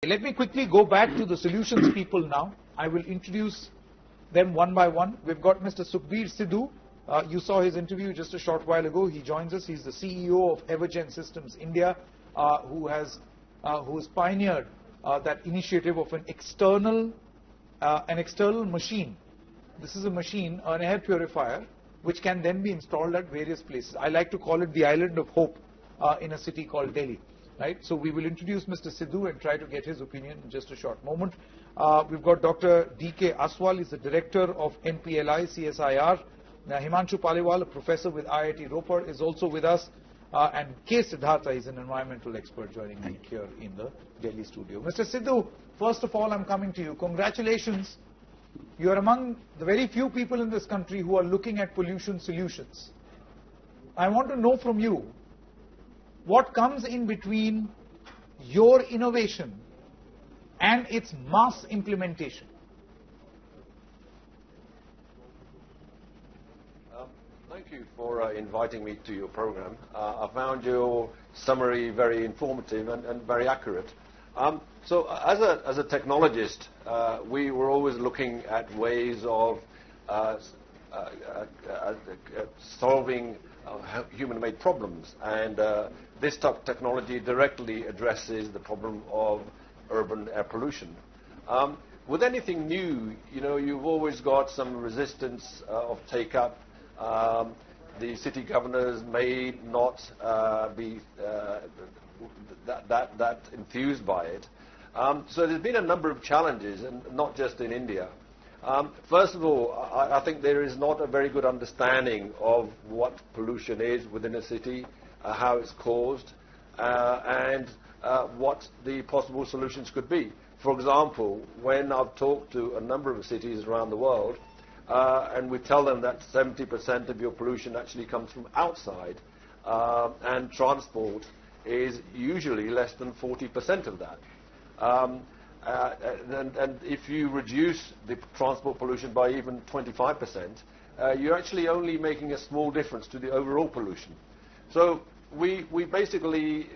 Let me quickly go back to the solutions people now. I will introduce them one by one. We've got Mr. Sukhbir Sidhu. You saw his interview just a short while ago. He joins us. He's the CEO of Evergen Systems India, who has pioneered that initiative of an external machine. This is a machine, an air purifier, which can then be installed at various places. I like to call it the island of hope in a city called Delhi. Right? So we will introduce Mr. Sidhu and try to get his opinion in just a short moment. We've got Dr. D.K. Aswal, he's the director of NPLI CSIR. Himanshu Paliwal, a professor with IIT Ropar, is also with us. And K. Siddhartha is an environmental expert joining me here in the Delhi studio. Mr. Sidhu, first of all, I'm coming to you. Congratulations. You are among the very few people in this country who are looking at pollution solutions. I want to know from you, what comes in between your innovation and its mass implementation? Thank you for inviting me to your program. I found your summary very informative and very accurate. So as a technologist, we were always looking at ways of solving human-made problems, and this type of technology directly addresses the problem of urban air pollution. With anything new, you've always got some resistance of take-up. The city governors may not be that enthused by it. So there's been a number of challenges, and not just in India. First of all, I think there is not a very good understanding of what pollution is within a city, how it's caused, and what the possible solutions could be. For example, when I've talked to a number of cities around the world, and we tell them that 70% of your pollution actually comes from outside, and transport is usually less than 40% of that. And if you reduce the transport pollution by even 25%, you're actually only making a small difference to the overall pollution. So we basically,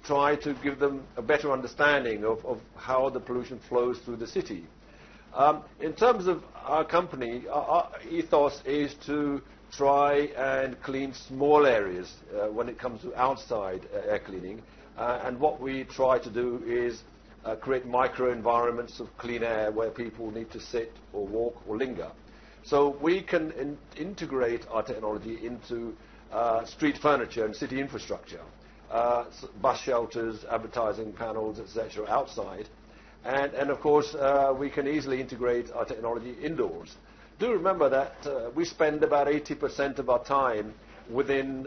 try to give them a better understanding of how the pollution flows through the city. In terms of our company, our ethos is to try and clean small areas when it comes to outside air cleaning. And what we try to do is create micro-environments of clean air where people need to sit or walk or linger. So we can integrate our technology into street furniture and city infrastructure, bus shelters, advertising panels, etc. outside. And of course, we can easily integrate our technology indoors. Do remember that we spend about 80% of our time within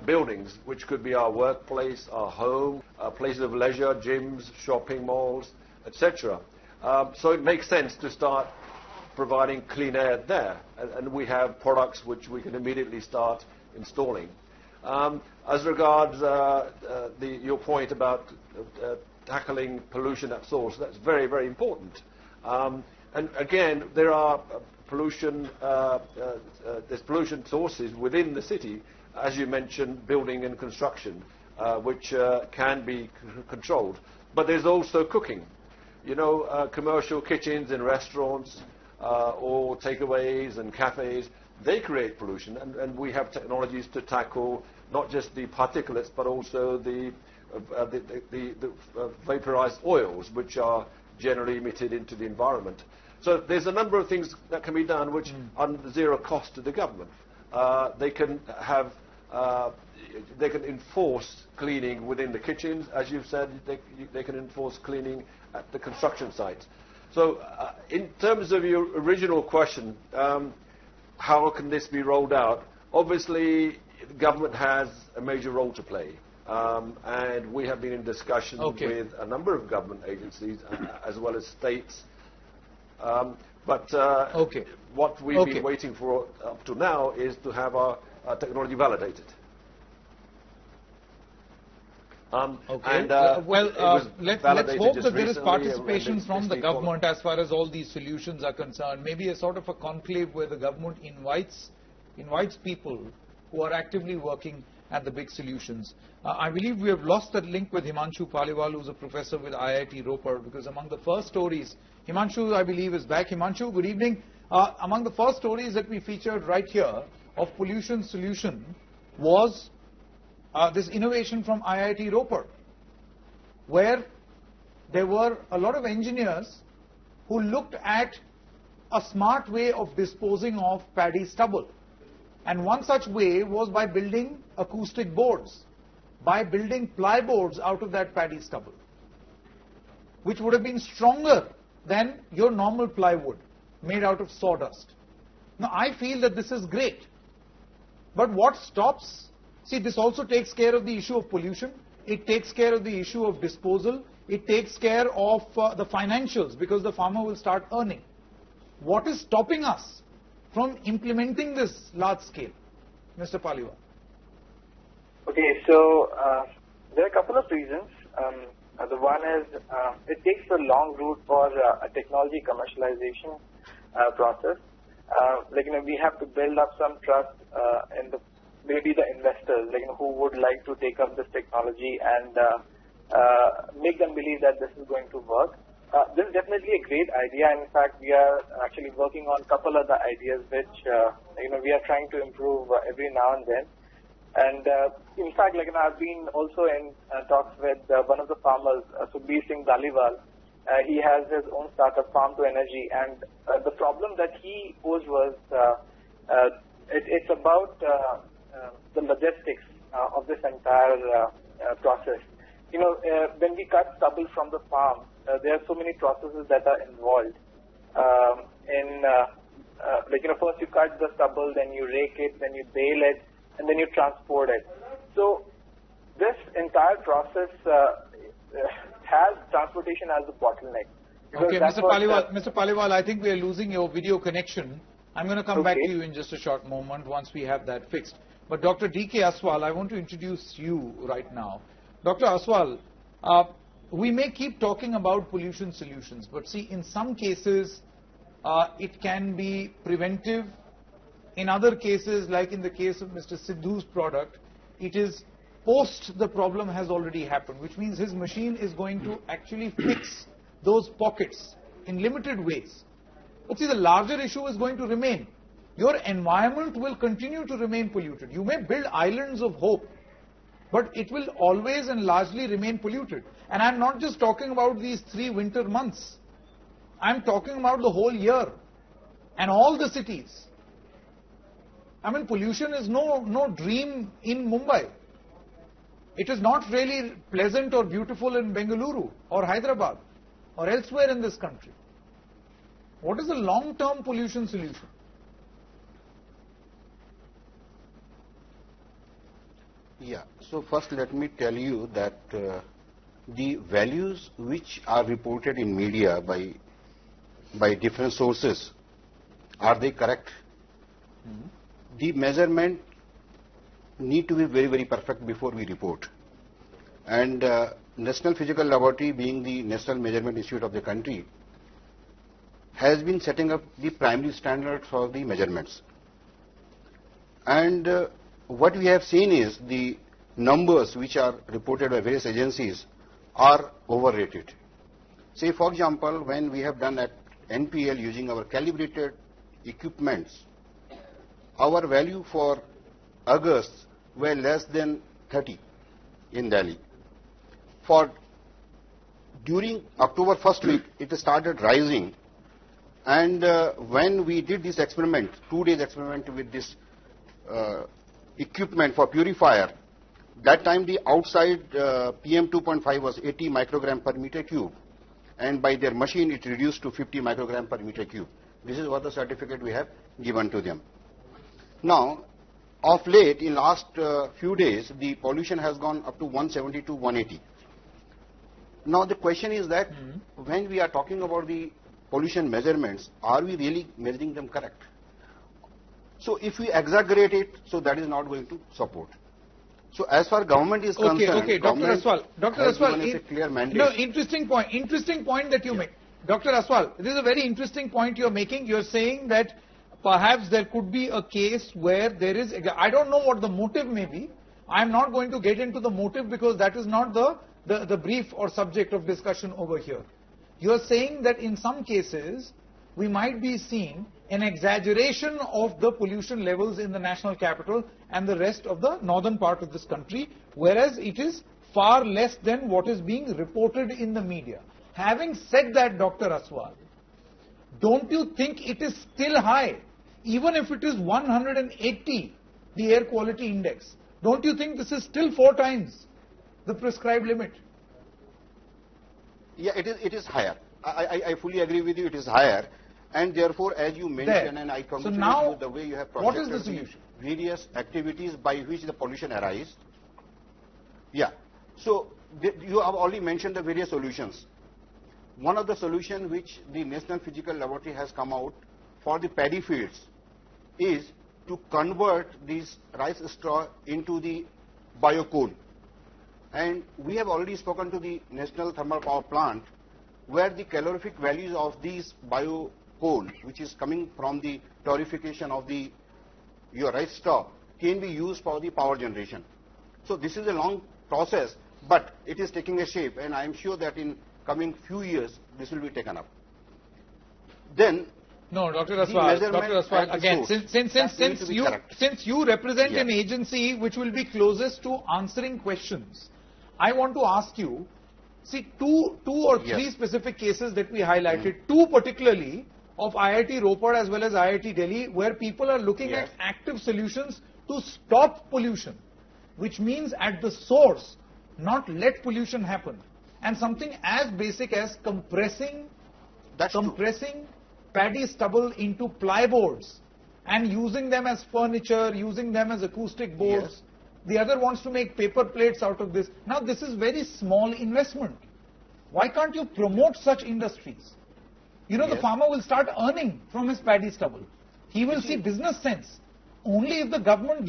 buildings, which could be our workplace, our home, places of leisure, gyms, shopping malls, etc. So it makes sense to start providing clean air there, and we have products which we can immediately start installing. As regards your point about tackling pollution at source, that's very, very important. And again, there are pollution sources within the city, as you mentioned, building and construction, which can be controlled. But there's also cooking. Commercial kitchens in restaurants or takeaways and cafes, they create pollution, and we have technologies to tackle not just the particulates, but also the vaporized oils, which are generally emitted into the environment. So there's a number of things that can be done which are zero cost to the government. They can enforce cleaning within the kitchens, as you've said. They can enforce cleaning at the construction sites. So in terms of your original question, how can this be rolled out? Obviously, the government has a major role to play. And we have been in discussion with a number of government agencies as well as states. But what we've been waiting for up to now is to have our technology validated. Let's hope that there is participation from the government as far as all these solutions are concerned. Maybe a sort of a conclave where the government invites people who are actively working at the big solutions. I believe we have lost that link with Himanshu Paliwal, who's a professor with IIT Ropar, because among the first stories, Himanshu, I believe, is back. Himanshu, good evening. Among the first stories that we featured right here of pollution solution was this innovation from IIT Ropar, where there were a lot of engineers who looked at a smart way of disposing of paddy stubble. And one such way was by building acoustic boards, by building ply boards out of that paddy stubble, which would have been stronger than your normal plywood made out of sawdust. Now, I feel that this is great. But what stops? See, this also takes care of the issue of pollution. It takes care of the issue of disposal. It takes care of the financials, because the farmer will start earning. What is stopping us from implementing this large scale? Mr. Paliwal. Okay, so there are a couple of reasons. The one is it takes a long route for a technology commercialization process. We have to build up some trust in maybe the investors, who would like to take up this technology and make them believe that this is going to work. This is definitely a great idea. In fact, we are actually working on a couple of the ideas which we are trying to improve every now and then. And in fact, I've been also in talks with one of the farmers, Sukhbir Singh Dhaliwal. He has his own startup, Farm to Energy, and the problem that he posed was it's about the logistics of this entire process. When we cut stubble from the farm, there are so many processes that are involved. First you cut the stubble, then you rake it, then you bale it, and then you transport it. So this entire process has transportation as a bottleneck. Okay, Mr. Paliwal, I think we are losing your video connection. I'm going to come back to you in just a short moment once we have that fixed. But Dr. D.K. Aswal, I want to introduce you right now. Dr. Aswal, we may keep talking about pollution solutions, but see, in some cases, it can be preventive. In other cases, like in the case of Mr. Sidhu's product, it is post the problem has already happened, which means his machine is going to actually fix those pockets in limited ways. But see, the larger issue is going to remain. Your environment will continue to remain polluted. You may build islands of hope, but it will always and largely remain polluted. And I'm not just talking about these 3 winter months. I'm talking about the whole year and all the cities. I mean, pollution is no dream in Mumbai. It is not really pleasant or beautiful in Bengaluru or Hyderabad or elsewhere in this country. What is the long-term pollution solution? Yeah, so first let me tell you that the values which are reported in media by different sources, are they correct? Mm-hmm. The measurement need to be very, very perfect before we report. And National Physical Laboratory, being the National Measurement Institute of the country, has been setting up the primary standards for the measurements. And what we have seen is the numbers which are reported by various agencies are overrated. Say, for example, when we have done at NPL using our calibrated equipments, our value for August were less than 30 in Delhi. During October first week, it started rising, and when we did this experiment, 2 days experiment with this equipment for purifier, that time the outside PM 2.5 was 80 microgram per meter cube, and by their machine it reduced to 50 microgram per meter cube. This is what the certificate we have given to them. Now, of late, in last few days, the pollution has gone up to 170 to 180. Now, the question is that when we are talking about the pollution measurements, are we really measuring them correct? So, if we exaggerate it, so that is not going to support. So, as far as government is concerned, okay, Dr. Aswal, a clear mandate. No, interesting point that you make. Dr. Aswal, this is a very interesting point you're making. You're saying that perhaps there could be a case where there is, I don't know what the motive may be, I'm not going to get into the motive because that is not the brief or subject of discussion over here. You're saying that in some cases, we might be seeing an exaggeration of the pollution levels in the national capital and the rest of the northern part of this country, whereas it is far less than what is being reported in the media. Having said that, Dr. Aswal, don't you think it is still high? Even if it is 180, the air quality index, don't you think this is still 4 times the prescribed limit? Yeah, it is higher. I fully agree with you, it is higher. And therefore, as you mentioned, and I congratulate you the way you have projected what is the solution? Various activities by which the pollution arises. Yeah. So, you have already mentioned the various solutions. One of the solutions which the National Physical Laboratory has come out for the paddy fields is to convert these rice straw into the biocoal. And we have already spoken to the National Thermal Power Plant, where the calorific values of these biocoal, which is coming from the torrefication of your rice straw, can be used for the power generation. So this is a long process, but it is taking a shape, and I am sure that in coming few years, this will be taken up. Then, no, Dr. Aswal, again, since you represent an agency which will be closest to answering questions, I want to ask you, see, two or three specific cases that we highlighted, two particularly of IIT Ropar as well as IIT Delhi, where people are looking at active solutions to stop pollution, which means at the source, not let pollution happen. And something as basic as compressing paddy stubble into plyboards and using them as furniture, using them as acoustic boards. The other wants to make paper plates out of this. Now this is very small investment. Why can't you promote such industries? You know, the farmer will start earning from his paddy stubble. He will see business sense. Only if the government gives